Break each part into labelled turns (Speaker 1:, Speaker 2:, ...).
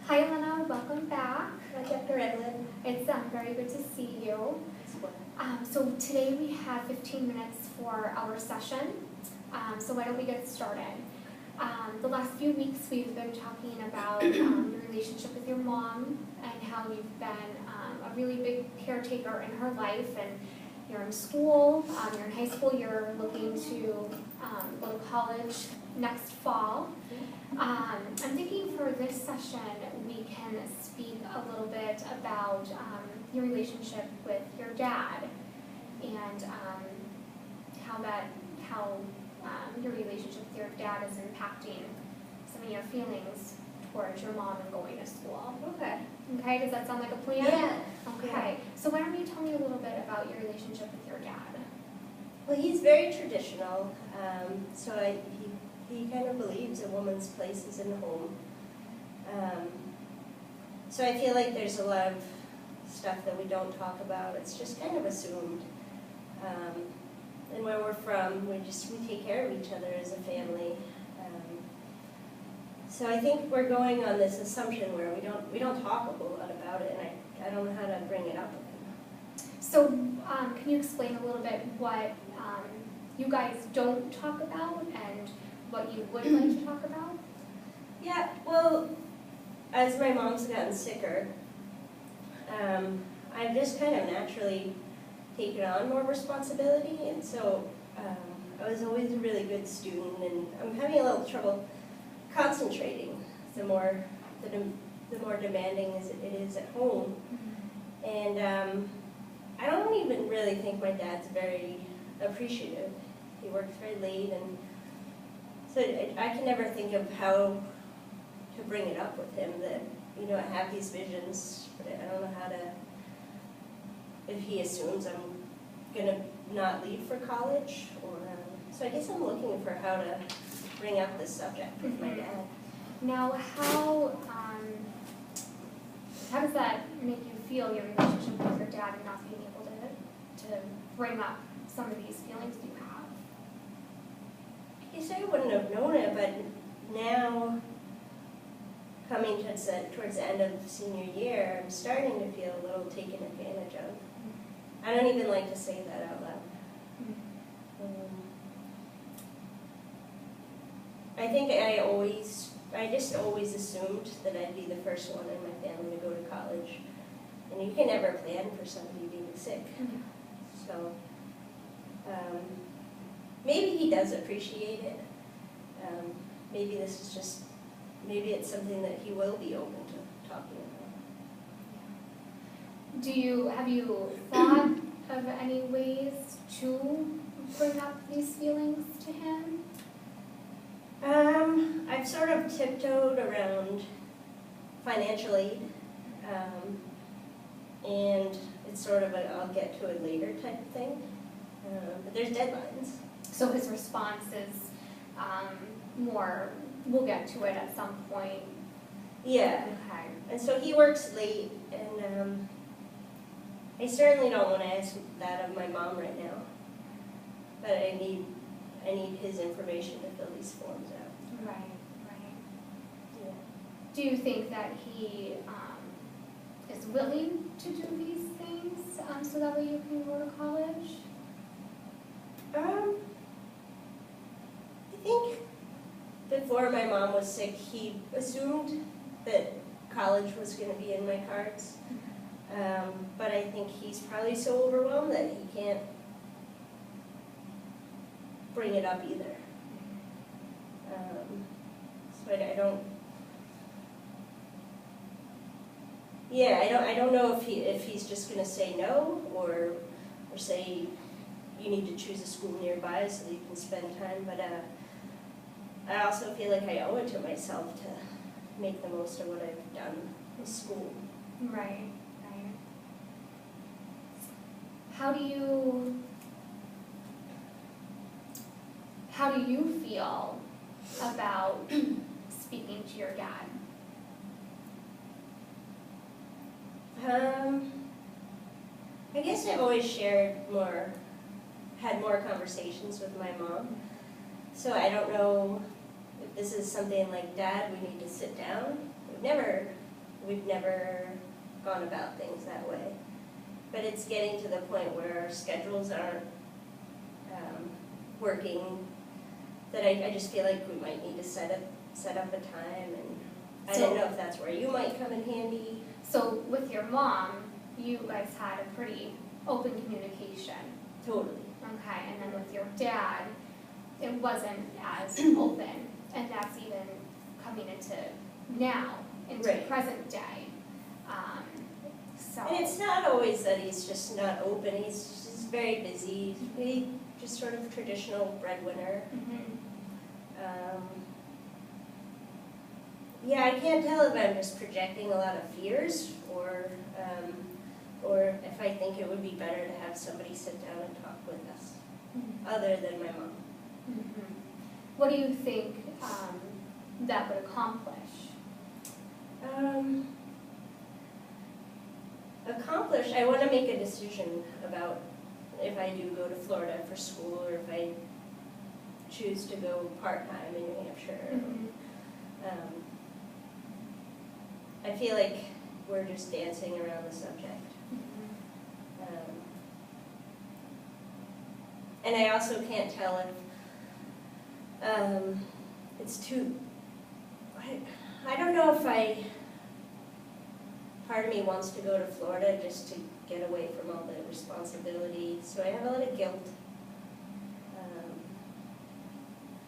Speaker 1: Hi, Elena. Welcome back.
Speaker 2: Hi, Dr. Evelyn.
Speaker 1: It's very good to see you. So today we have 15 minutes for our session. So why don't we get started? The last few weeks we've been talking about your relationship with your mom and how you've been a really big caretaker in her life, and you're in school, you're in high school, you're looking to go to college next fall. I'm thinking for this session we can speak a little bit about your relationship with your dad and how your relationship with your dad is impacting some of your feelings towards your mom and going to school.
Speaker 2: Okay.
Speaker 1: Okay, does that sound like a plan?
Speaker 2: Yeah.
Speaker 1: Okay, so why don't you tell me a little bit about your relationship with your dad?
Speaker 2: Well, he's very traditional, so he kind of believes a woman's place is in the home. So I feel like there's a lot of stuff that we don't talk about. It's just kind of assumed. And where we're from, we take care of each other as a family. So I think we're going on this assumption where we don't talk a whole lot about it, and I don't know how to bring it up with him.
Speaker 1: So can you explain a little bit what you guys don't talk about and what you would like to talk about?
Speaker 2: Yeah, well, as my mom's gotten sicker, I've just kind of naturally taken on more responsibility, and so I was always a really good student, and I'm having a little trouble concentrating the more demanding as it is at home. And I don't even really think my dad's very appreciative. He works very late, and so I can never think of how to bring it up with him that, you know, I have these visions, but I don't know how to, if he assumes I'm going to not leave for college, or so I guess I'm looking for how to bring up this subject with my dad.
Speaker 1: Now, how does that make you feel, your relationship with your dad, and not being able to bring up some of these feelings you have?
Speaker 2: I guess I wouldn't have known it, but now, coming towards the end of senior year, I'm starting to feel a little taken advantage of. I don't even like to say that out loud. I think I just always assumed that I'd be the first one in my family to go to college. And you can never plan for somebody being sick. So maybe he does appreciate it. Maybe this is just, maybe it's something that he will be open to talking about.
Speaker 1: Have you thought of any ways to bring up these feelings to him?
Speaker 2: I've sort of tiptoed around financial aid, and it's sort of a I'll get to it later type of thing, but there's deadlines.
Speaker 1: So his response is more, we'll get to it at some point.
Speaker 2: Yeah.
Speaker 1: Okay.
Speaker 2: And so he works late, and I certainly don't want to ask that of my mom right now, but I need his information to fill these forms out.
Speaker 1: Right.
Speaker 2: Yeah.
Speaker 1: Do you think that he is willing to do these things so that way you can go to college?
Speaker 2: I think before my mom was sick, he assumed that college was going to be in my cards. But I think he's probably so overwhelmed that he can't bring it up either. So I don't know if he's just going to say no, or say you need to choose a school nearby so that you can spend time. But I also feel like I owe it to myself to make the most of what I've done with school.
Speaker 1: Right. How do you feel about speaking to your dad?
Speaker 2: I guess I've always had more conversations with my mom. So I don't know if this is something like, Dad, we need to sit down. We've never we've never gone about things that way. But it's getting to the point where our schedules aren't working, that I just feel like we might need to set up a time, and I don't know if that's where you might come in handy.
Speaker 1: So with your mom, you guys had a pretty open communication.
Speaker 2: Totally.
Speaker 1: Okay, and then with your dad, it wasn't as open, and that's even coming into now, into
Speaker 2: Right.
Speaker 1: present day. So.
Speaker 2: And it's not always that he's just not open, he's just very busy, he's just sort of traditional breadwinner.
Speaker 1: Mhm.
Speaker 2: Yeah, I can't tell if I'm just projecting a lot of fears, or if I think it would be better to have somebody sit down and talk with us, other than my mom.
Speaker 1: Mhm. What do you think that would accomplish?
Speaker 2: I want to make a decision about if I do go to Florida for school, or if I choose to go part-time in New Hampshire.
Speaker 1: Mhm.
Speaker 2: I feel like we're just dancing around the subject. And I also can't tell if it's too, I don't know if part of me wants to go to Florida just to get away from all the responsibility, so I have a lot of guilt.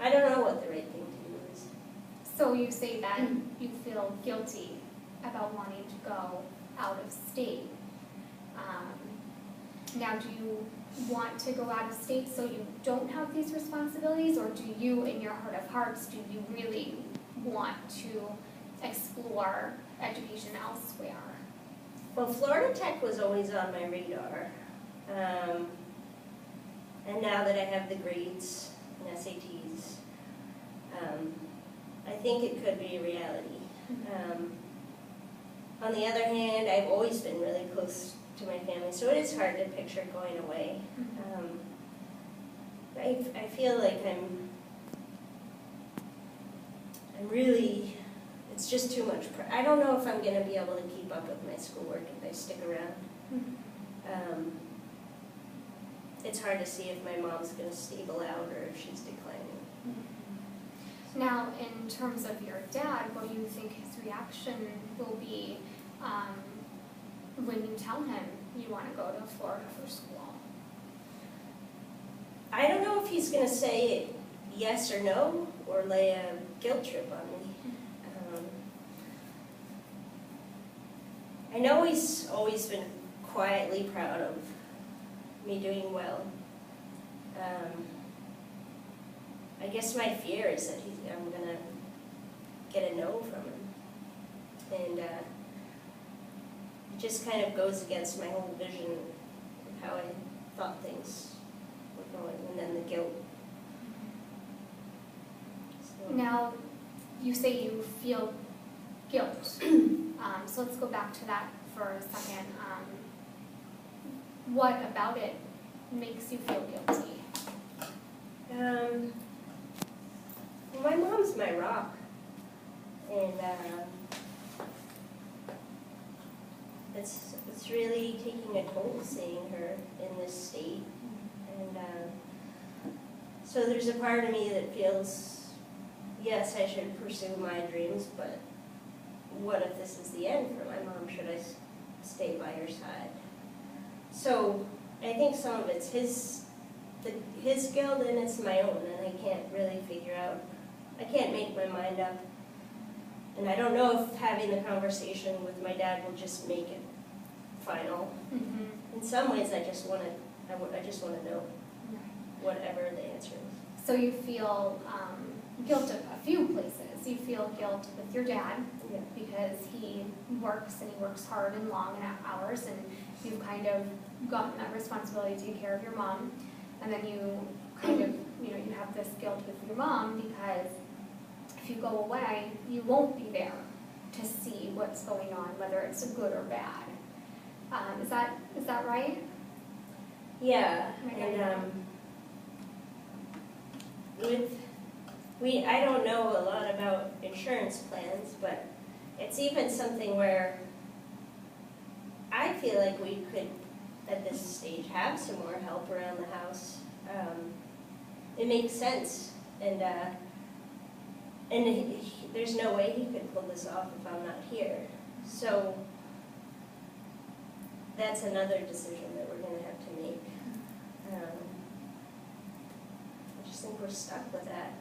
Speaker 2: I don't know what the right thing to do is.
Speaker 1: So you say that you feel guilty about wanting to go out of state. Now, do you want to go out of state so you don't have these responsibilities, or do you, in your heart of hearts, do you really want to explore education elsewhere?
Speaker 2: Well, Florida Tech was always on my radar. And now that I have the grades and SATs, I think it could be a reality. On the other hand, I've always been really close to my family, so it is hard to picture going away. I feel like I'm really, it's just too much. I don't know if I'm going to be able to keep up with my schoolwork if I stick around. It's hard to see if my mom's going to stable out or if she's declining.
Speaker 1: Now, in terms of your dad, what do you think his reaction will be when you tell him you want to go to Florida for school?
Speaker 2: I don't know if he's going to say yes or no, or lay a guilt trip on me. I know he's always been quietly proud of me doing well. I guess my fear is that I'm going to get a no from him. And it just kind of goes against my whole vision of how I thought things were going, and then the guilt. So.
Speaker 1: Now, you say you feel guilt. So let's go back to that for a second. What about it makes you feel guilty?
Speaker 2: Well, my mom's my rock, and it's really taking a toll seeing her in this state, and so there's a part of me that feels, yes, I should pursue my dreams, but what if this is the end for my mom? Should I stay by her side? So I think some of it's his guilt, and it's my own, and I can't really figure out, I can't make my mind up. And I don't know if having the conversation with my dad will just make it final. In some ways, I just want to know whatever the answer is.
Speaker 1: So you feel guilt at a few places. You feel guilt with your dad,
Speaker 2: Yeah.
Speaker 1: because he works, and he works hard and long hours, and you've kind of gotten that responsibility to take care of your mom. And then you kind of, you have this guilt with your mom, because if you go away, you won't be there to see what's going on, whether it's good or bad. Is that right?
Speaker 2: Yeah,
Speaker 1: Okay.
Speaker 2: and I don't know a lot about insurance plans, but it's even something where I feel like we could, at this stage, have some more help around the house. It makes sense, and there's no way he could pull this off if I'm not here. So that's another decision that we're going to have to make. I just think we're stuck with that.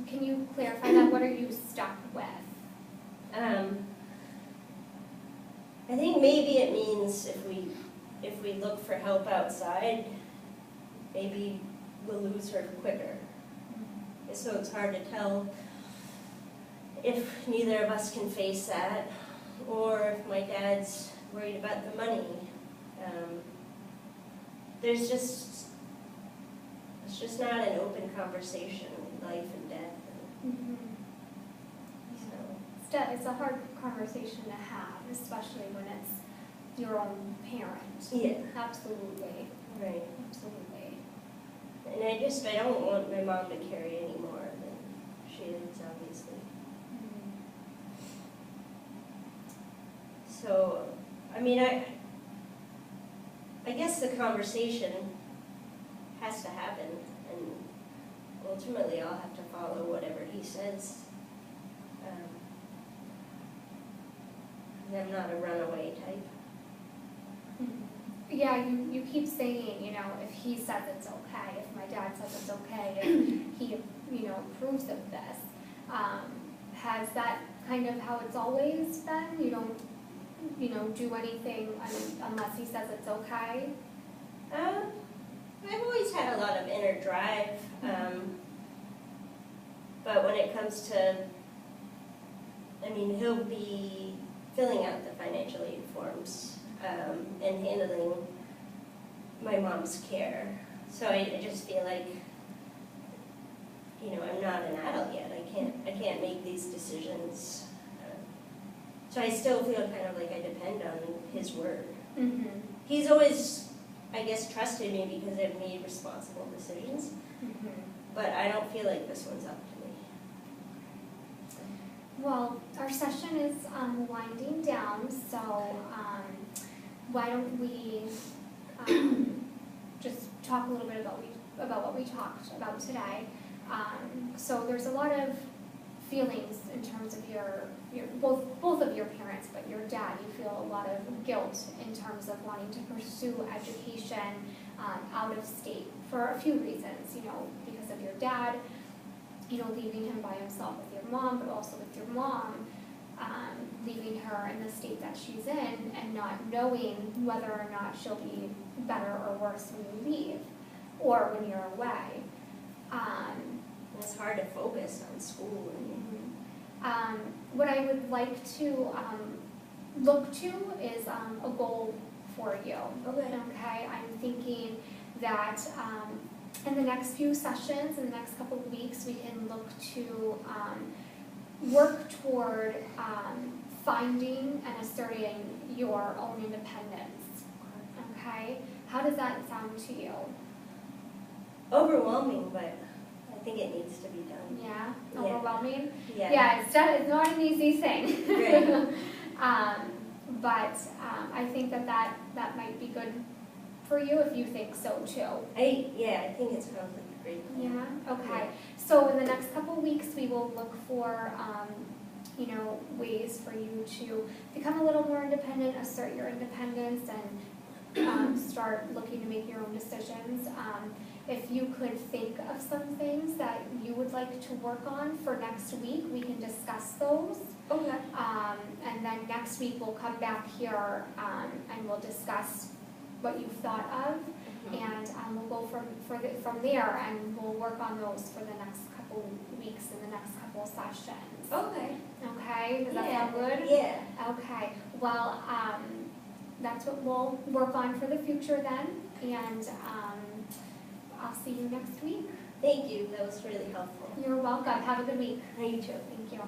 Speaker 1: Can you clarify that? What are you stuck with?
Speaker 2: I think maybe it means if we look for help outside, maybe we'll lose her quicker. So it's hard to tell if neither of us can face that, or if my dad's worried about the money. It's just not an open conversation, life and death.
Speaker 1: Mm-hmm.
Speaker 2: So
Speaker 1: It's a hard conversation to have, especially when it's your own parent.
Speaker 2: yeah,
Speaker 1: Absolutely.
Speaker 2: right.
Speaker 1: Absolutely.
Speaker 2: And I don't want my mom to carry any more than she is, obviously. So, I mean, I guess the conversation has to happen, and ultimately I'll have to follow whatever he says. I'm not a runaway type.
Speaker 1: Yeah, you keep saying, if he says it's okay, if my dad says it's okay, if he, approves of this. Has that kind of how it's always been? You don't, do anything unless he says it's okay?
Speaker 2: I've always had a lot of inner drive, but when it comes to, he'll be filling out the financial aid forms and handling my mom's care. So I just feel like, I'm not an adult yet. I can't make these decisions. So I still feel kind of like I depend on his word.
Speaker 1: Mm-hmm.
Speaker 2: He's always, I guess, trusted me because I've made responsible decisions.
Speaker 1: Mm-hmm.
Speaker 2: But I don't feel like this one's up to me.
Speaker 1: Well, our session is winding down, so why don't we just talk a little bit about what we talked about today. So there's a lot of feelings in terms of your both of your parents, but your dad, you feel a lot of guilt in terms of wanting to pursue education out of state for a few reasons, because of your dad, leaving him by himself with your mom, but also with your mom, leaving her in the state that she's in and not knowing whether or not she'll be better or worse when you leave or when you're away.
Speaker 2: It's hard to focus on school.
Speaker 1: What I would like to look to is a goal for you. Okay, I'm thinking that in the next few sessions, in the next couple of weeks, we can look to work toward finding and asserting your own independence. Okay, how does that sound to you?
Speaker 2: Overwhelming, but I think it needs to be done.
Speaker 1: Yeah, overwhelming.
Speaker 2: Yeah,
Speaker 1: it's not an easy thing.
Speaker 2: Right.
Speaker 1: But I think that might be good for you if you think so too.
Speaker 2: I think it sounds like a great plan.
Speaker 1: Yeah. Okay. So in the next couple of weeks, we will look for ways for you to become a little more independent, assert your independence, and start looking to make your own decisions. If you could think of some things that you would like to work on for next week, we can discuss those.
Speaker 2: Okay.
Speaker 1: And then next week we'll come back here and we'll discuss what you've thought of, and we'll go from there, and we'll work on those for the next couple weeks and the next couple sessions.
Speaker 2: Okay.
Speaker 1: Okay, does that sound good?
Speaker 2: Yeah.
Speaker 1: Okay, well, that's what we'll work on for the future then, and I'll see you next week.
Speaker 2: Thank you, that was really helpful.
Speaker 1: You're welcome. Have a good week.
Speaker 2: You too.
Speaker 1: Thank you.